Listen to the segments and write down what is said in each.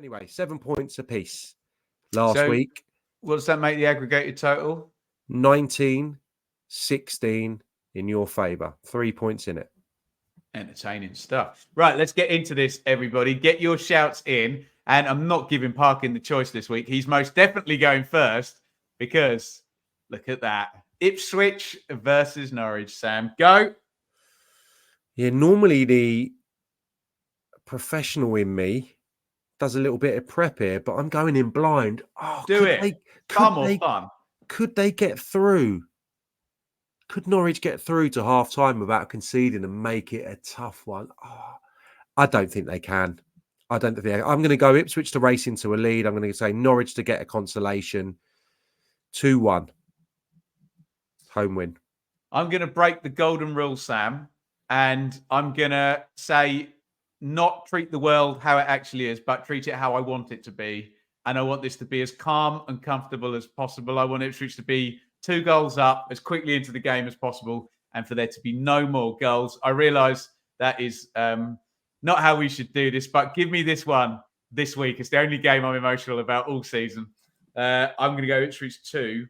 anyway, 7 points apiece last So, week. What does that make the aggregated total? 19, 16 in your favour. 3 points in it. Entertaining stuff. Right, let's get into this, everybody. Get your shouts in. And I'm not giving Parkin the choice this week. He's most definitely going first because look at that. Ipswich versus Norwich. Sam, go. Yeah, normally the professional in me does a little bit of prep here, but I'm going in blind. Oh, Do it. Fun. Could they get through? Could Norwich get through to half time without conceding and make it a tough one? Oh, I don't think they can. I'm going to go Ipswich to race into a lead. I'm going to say Norwich to get a consolation. 2-1. Home win. I'm going to break the golden rule, Sam, and I'm going to say not treat the world how it actually is, but treat it how I want it to be. And I want this to be as calm and comfortable as possible. I want Ipswich to be 2 goals up as quickly into the game as possible and for there to be no more goals. I realise that is not how we should do this, but give me this one this week. It's the only game I'm emotional about all season. I'm going to go Ipswich 2,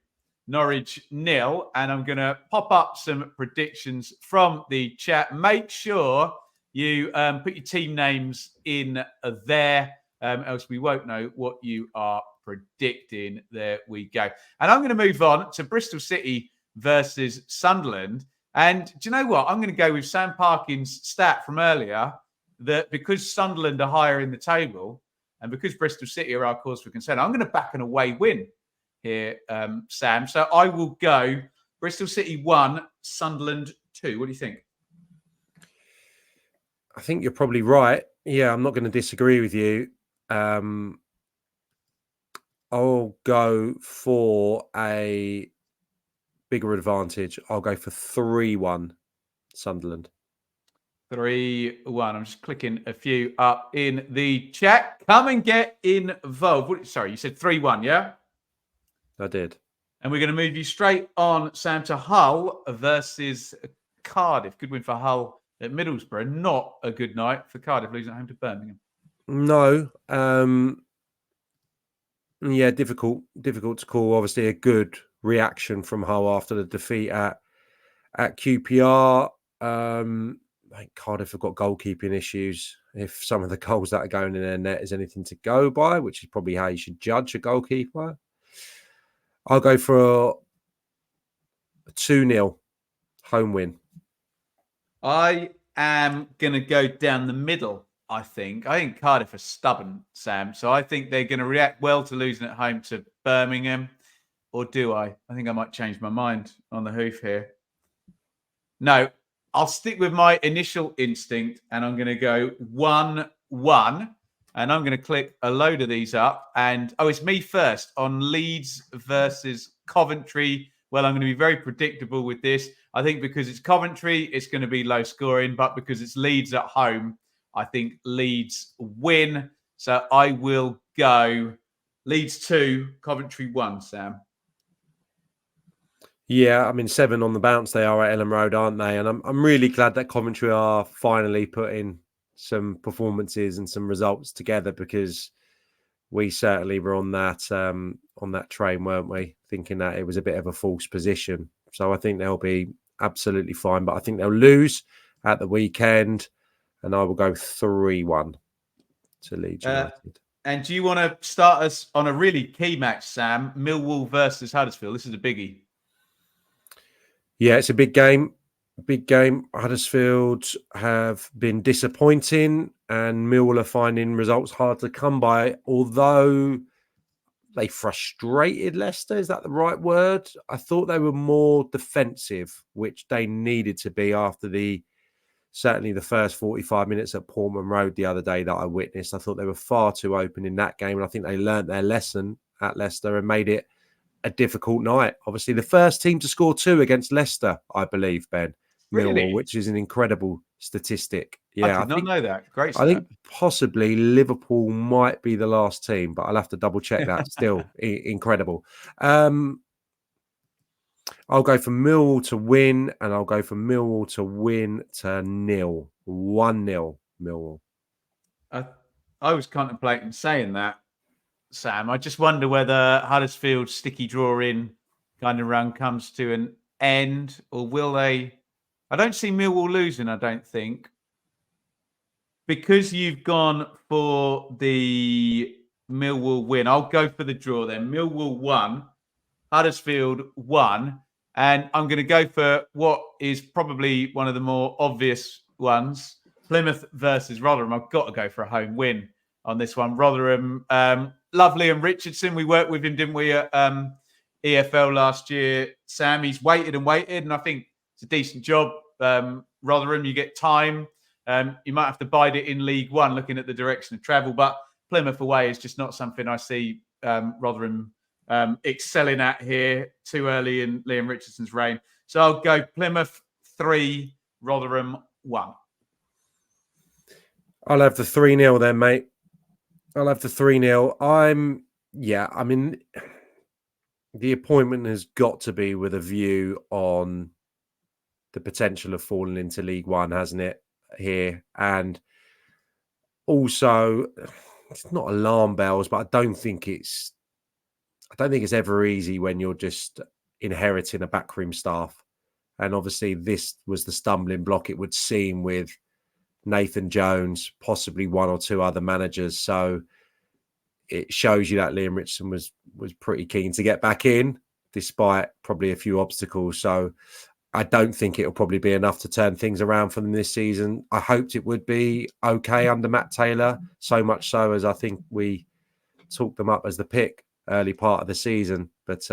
Norwich 0, and I'm going to pop up some predictions from the chat. Make sure you put your team names in there, else we won't know what you are predicting. There we go. And I'm going to move on to Bristol City versus Sunderland. And do you know what? I'm going to go with Sam Parkin's stat from earlier that because Sunderland are higher in the table and because Bristol City are our cause for concern, I'm going to back an away win here, Sam. So I will go Bristol City 1, Sunderland 2. What do you think? I think you're probably right. Yeah, I'm not going to disagree with you. I'll go for a bigger advantage. I'll go for 3-1 Sunderland. 3-1. I'm just clicking a few up in the chat. Come and get involved. Sorry, you said 3-1, yeah? I did. And we're going to move you straight on, Sam, to Hull versus Cardiff. Good win for Hull at Middlesbrough. Not a good night for Cardiff, losing at home to Birmingham. No. Yeah, difficult to call. Obviously, a good reaction from Hull after the defeat at QPR. I think Cardiff have got goalkeeping issues. If some of the goals that are going in their net is anything to go by, which is probably how you should judge a goalkeeper, I'll go for a 2-0 home win. I am going to go down the middle, I think. I think Cardiff are stubborn, Sam. So I think they're going to react well to losing at home to Birmingham. Or do I? I think I might change my mind on the hoof here. No, I'll stick with my initial instinct and I'm going to go 1-1. And I'm going to click a load of these up. And, it's me first on Leeds versus Coventry. Well, I'm going to be very predictable with this. I think because it's Coventry, it's going to be low scoring. But because it's Leeds at home, I think Leeds win. So I will go Leeds 2, Coventry 1, Sam. Yeah, 7 on the bounce they are at Ellen Road, aren't they? And I'm really glad that Coventry are finally putting some performances and some results together because we certainly were on that train, weren't we? Thinking that it was a bit of a false position. So I think they'll be absolutely fine, but I think they'll lose at the weekend, and I will go 3-1 to Leeds United. And do you want to start us on a really key match, Sam? Millwall versus Huddersfield. This is a biggie. Yeah, it's a big game. Big game. Huddersfield have been disappointing and Millwall are finding results hard to come by, although they frustrated Leicester. Is that the right word? I thought they were more defensive, which they needed to be after certainly the first 45 minutes at Portman Road the other day that I witnessed. I thought they were far too open in that game, and I think they learnt their lesson at Leicester and made it a difficult night. Obviously, the first team to score 2 against Leicester, I believe, Ben. Really? Millwall, which is an incredible statistic. Yeah, I did not know that. Great stat. I think possibly Liverpool might be the last team, but I'll have to double check that. Still incredible. I'll go for Millwall to win, and I'll go for Millwall to win to 1-0 Millwall. I was contemplating saying that, Sam. I just wonder whether Huddersfield's sticky draw-in kind of run comes to an end, or will they? I don't see Millwall losing, I don't think. Because you've gone for the Millwall win, I'll go for the draw then. Millwall 1, Huddersfield 1, and I'm going to go for what is probably one of the more obvious ones, Plymouth versus Rotherham. I've got to go for a home win on this one. Rotherham, lovely, and Richardson, we worked with him, didn't we, at EFL last year. Sam, he's waited, and I think it's a decent job. Rotherham, you get time. You might have to bide it in League One, looking at the direction of travel. But Plymouth away is just not something I see Rotherham excelling at here too early in Liam Richardson's reign. So I'll go Plymouth 3, Rotherham 1. I'll have the 3-0 then, mate. I'll have the 3-0. I mean, the appointment has got to be with a view on the potential of falling into League One, hasn't it? Here, and also it's not alarm bells, but I don't think it's ever easy when you're just inheriting a backroom staff. And obviously this was the stumbling block, it would seem, with Nathan Jones, possibly one or two other managers. So it shows you that Liam Richardson was pretty keen to get back in, despite probably a few obstacles. So I don't think it'll probably be enough to turn things around for them this season. I hoped it would be okay under Matt Taylor, so much so as I think we talked them up as the pick early part of the season. But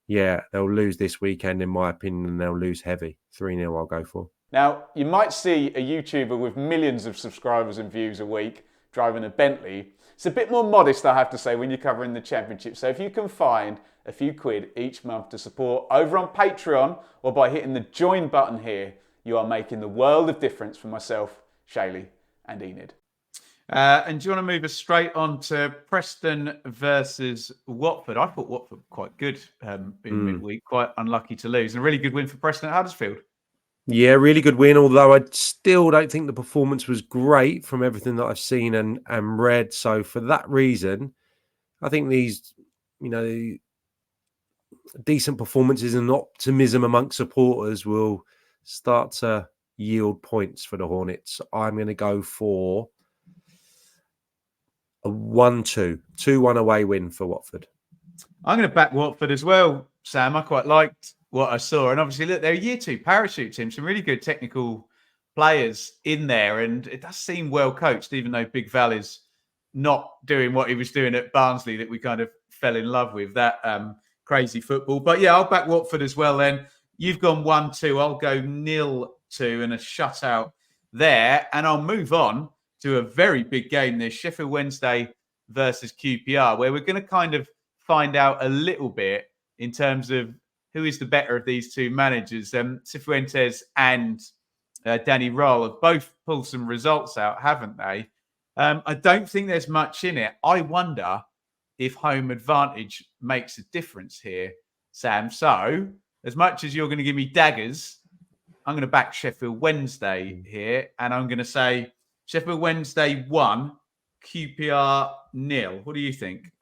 yeah, they'll lose this weekend, in my opinion, and they'll lose heavy. 3-0 I'll go for. Now, you might see a YouTuber with millions of subscribers and views a week driving a Bentley. It's a bit more modest, I have to say, when you're covering the Championship. So if you can find a few quid each month to support over on Patreon or by hitting the join button here, you are making the world of difference for myself, Shaylee and Enid. And do you want to move us straight on to Preston versus Watford? I thought Watford were quite good in midweek, quite unlucky to lose. And a really good win for Preston at Huddersfield. Yeah, really good win, although I still don't think the performance was great from everything that I've seen and read. So for that reason, I think these, decent performances and optimism amongst supporters will start to yield points for the Hornets. I'm going to go for a 1-2, 2-1 away win for Watford. I'm going to back Watford as well, Sam. I quite liked what I saw. And obviously, look, they're a year 2 parachute team, some really good technical players in there. And it does seem well coached, even though Big Val is not doing what he was doing at Barnsley that we kind of fell in love with, that crazy football. But yeah, I'll back Watford as well then. You've gone 1-2. I'll go 0-2 and a shutout there. And I'll move on to a very big game, this Sheffield Wednesday versus QPR, where we're going to kind of find out a little bit in terms of who is the better of these two managers. Cifuentes and Danny Roll have both pulled some results out, haven't they? I don't think there's much in it. I wonder if home advantage makes a difference here, Sam. So, as much as you're going to give me daggers, I'm going to back Sheffield Wednesday here, and I'm going to say Sheffield Wednesday 1, QPR 0. What do you think?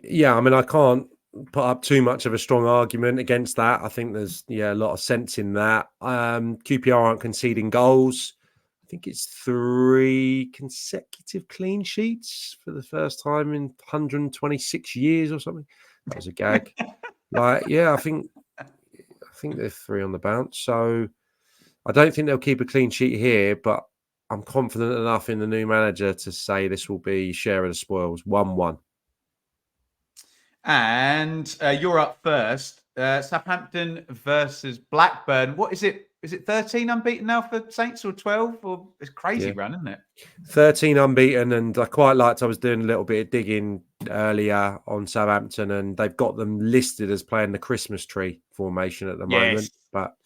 Yeah, I mean, I can't put up too much of a strong argument against that. I think there's a lot of sense in that. QPR aren't conceding goals. I think it's 3 consecutive clean sheets for the first time in 126 years or something. That was a gag. I think they're 3 on the bounce. So I don't think they'll keep a clean sheet here, but I'm confident enough in the new manager to say this will be share of the spoils, 1-1. And you're up first. Southampton versus Blackburn. What is it? Is it 13 unbeaten now for Saints, or 12? Or it's a crazy run, isn't it? 13 unbeaten, and I was doing a little bit of digging earlier on Southampton, and they've got them listed as playing the Christmas tree formation at the moment. But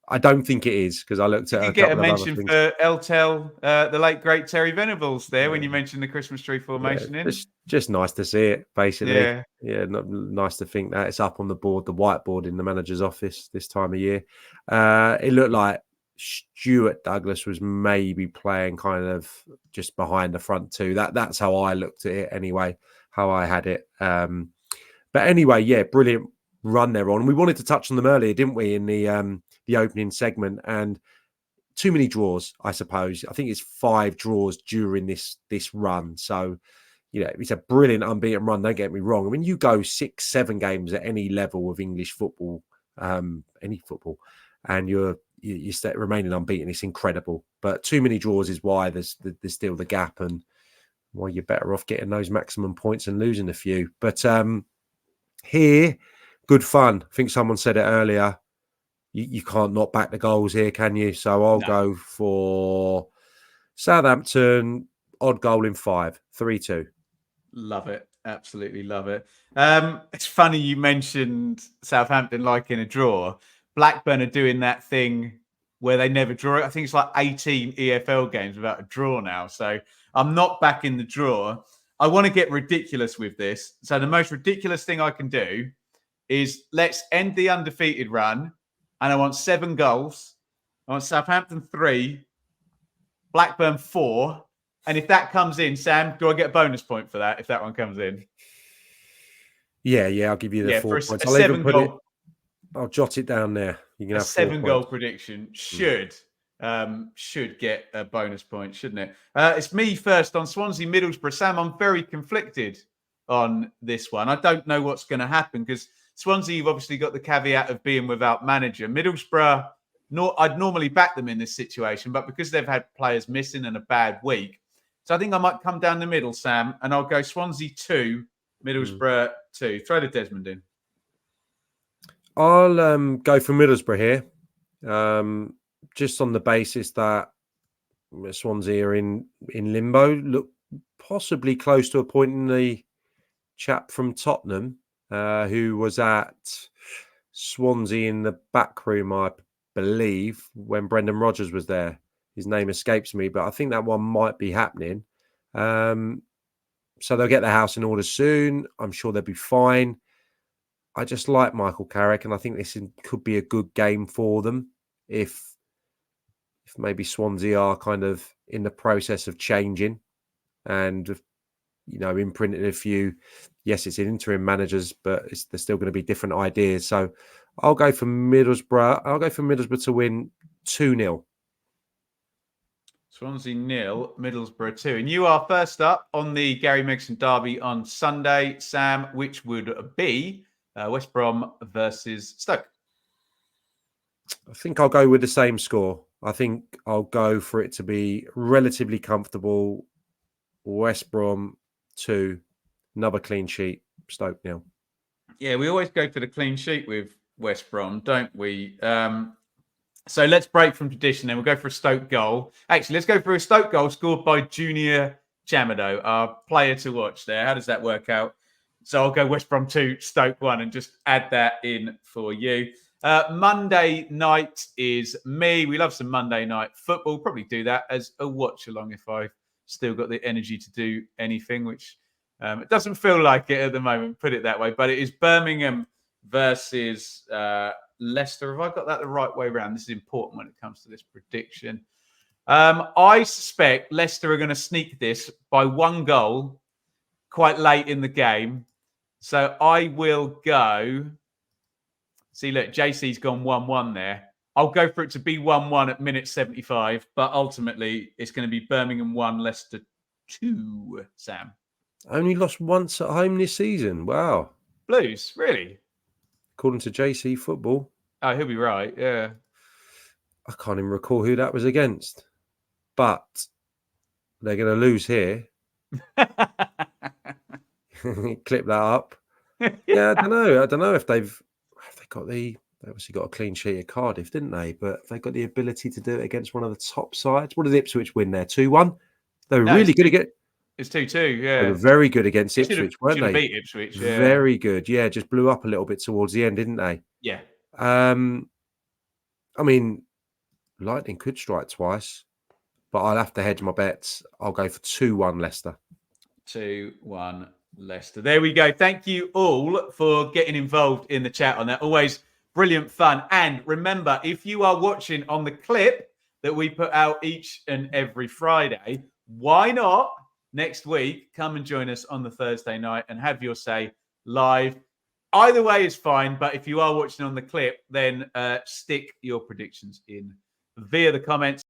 I don't think it is, because I looked at you a get couple a of other mention things. for the late great Terry Venables there when you mentioned the Christmas tree formation. It's just nice to see it, basically. Nice to think that it's up on the board, the whiteboard in the manager's office this time of year. It looked like Stuart Douglas was maybe playing kind of just behind the front two. That's how I looked at it anyway, how I had it. But anyway, yeah, brilliant run they're on. We wanted to touch on them earlier, didn't we, in the opening segment? And too many draws, I suppose. I think it's 5 draws during this run. So, it's a brilliant unbeaten run. Don't get me wrong. I mean, you go 6-7 games at any level of English football, any football, and you remaining unbeaten. It's incredible. But too many draws is why there's still the gap, and why you're better off getting those maximum points and losing a few. But here, good fun. I think someone said it earlier. You can't not back the goals here, can you? So I'll go for Southampton, odd goal in 5, 3-2. Love it. Absolutely love it. It's funny you mentioned Southampton liking a draw. Blackburn are doing that thing where they never draw it. I think it's like 18 EFL games without a draw now. So I'm not backing the draw. I want to get ridiculous with this. So the most ridiculous thing I can do is let's end the undefeated run. And I want 7 goals. I want Southampton 3, Blackburn 4. And if that comes in, Sam, do I get a bonus point for that if that one comes in? Yeah, I'll give you the 4 points. I'll even put it. I'll jot it down there. You can have 7 goal prediction should get a bonus point, shouldn't it? It's me first on Swansea Middlesbrough. Sam, I'm very conflicted on this one. I don't know what's going to happen because Swansea, you've obviously got the caveat of being without manager. Middlesbrough, I'd normally back them in this situation, but because they've had players missing and a bad week. So I think I might come down the middle, Sam, and I'll go Swansea 2, Middlesbrough 2. Throw the Desmond in. I'll go for Middlesbrough here, just on the basis that Swansea are in limbo. Look possibly close to appointing the chap from Tottenham, who was at Swansea in the back room, I believe, when Brendan Rodgers was there. His name escapes me, but I think that one might be happening. So they'll get their house in order soon. I'm sure they'll be fine. I just like Michael Carrick, and I think this could be a good game for them if maybe Swansea are kind of in the process of changing and imprinting a few. Yes, it's interim managers, but there's still going to be different ideas. So I'll go for Middlesbrough. I'll go for Middlesbrough to win 2-0. Swansea 0, Middlesbrough 2. And you are first up on the Gary Megson derby on Sunday, Sam, which would be West Brom versus Stoke. I think I'll go with the same score. I think I'll go for it to be relatively comfortable. West Brom 2, another clean sheet, Stoke 0. Yeah, we always go for the clean sheet with West Brom, don't we? So let's break from tradition then. We'll go for a Stoke goal. Actually, let's go for a Stoke goal scored by Junior Chamado, our player to watch there. How does that work out? So I'll go West Brom 2, Stoke 1, and just add that in for you. Monday night is me. We love some Monday night football. Probably do that as a watch along if I've still got the energy to do anything, which it doesn't feel like it at the moment, put it that way. But it is Birmingham versus Leicester. Have I got that the right way around? This is important when it comes to this prediction. I suspect Leicester are going to sneak this by 1 goal quite late in the game. So I will go. See, look, JC's gone 1-1 there. I'll go for it to be 1-1 at minute 75, but ultimately it's going to be Birmingham 1, Leicester 2, Sam. Only lost once at home this season. Wow. Blues, really? According to JC Football. Oh, he'll be right, yeah. I can't even recall who that was against. But they're going to lose here. Clip that up. Yeah, I don't know if they've they obviously got a clean sheet at Cardiff, didn't they? But they got the ability to do it against one of the top sides. What did Ipswich win there? 2-1? They were really good against. It's 2-2, yeah. They were very good against Ipswich, weren't they? Beat Ipswich, yeah. Very good. Yeah, just blew up a little bit towards the end, didn't they? Yeah. I mean, Lightning could strike twice, but I'll have to hedge my bets. I'll go for 2-1 Leicester. 2-1 Leicester. There we go. Thank you all for getting involved in the chat on that. Always brilliant fun. And remember, if you are watching on the clip that we put out each and every Friday, why not next week come and join us on the Thursday night and have your say live? Either way is fine, but if you are watching on the clip, then stick your predictions in via the comments.